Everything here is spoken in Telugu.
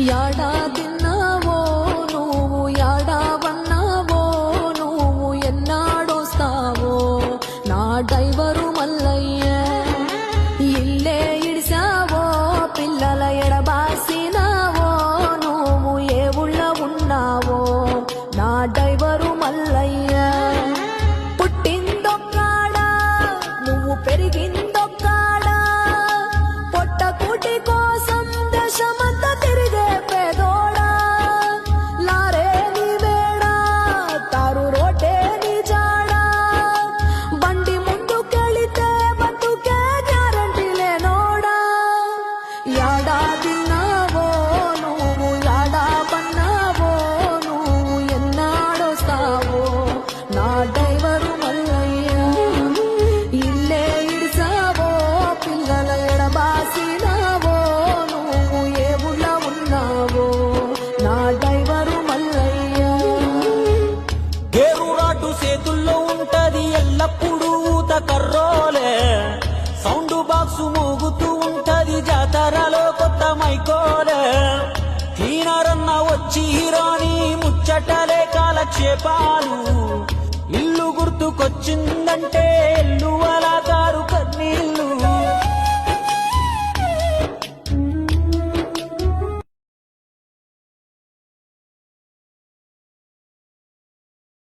యాడా తిన్నావో నువ్వు యాడా వన్నావో నువ్వు ఎన్నాడొస్తావో నా డ్రైవరు మల్లయ్య ఇల్లే ఇడిసావో పిల్లల ఎడబాసినావో నువ్వు ఏ ఊళ్ళ ఉన్నావో నా డ్రైవరు మల్లయ్య పుట్టిందొక్కాడా నువ్వు పెరిగిందొక్కాడా పొట్టకూటి కోసం దేశమంతా తిరిగే పేదోడా లారే నీ వేడా తారు రోటే నీ జాడా బండి ముందుకెళితే బతుకే గ్యారంటీ లేనోడా యాడా తిన్నావో నువ్వు యాడా పన్నావో నువ్వు ఎన్నాడొస్తావో నా డ్రైవరు మల్లయ్య ఇల్లే ఇడిసావో పిల్లల ఎడబాసినావో నువ్వు ఏ ఊళ్ళ ఉన్నావో నా డ్రైవరు మల్లయ్య గేరురాటు చేతుల్లో ఉంటది ఎల్లప్పుడూ ఊత కర్రోలే సౌండ్ బాక్స్ మోగుతూ ఉంటది జాతరలో కొత్త మైకోలే తీనరన్న వచ్చి రాని ముచ్చటలే కాలక్షేపాలు ఇల్లు గుర్తుకొచ్చిందంటే ఎల్లు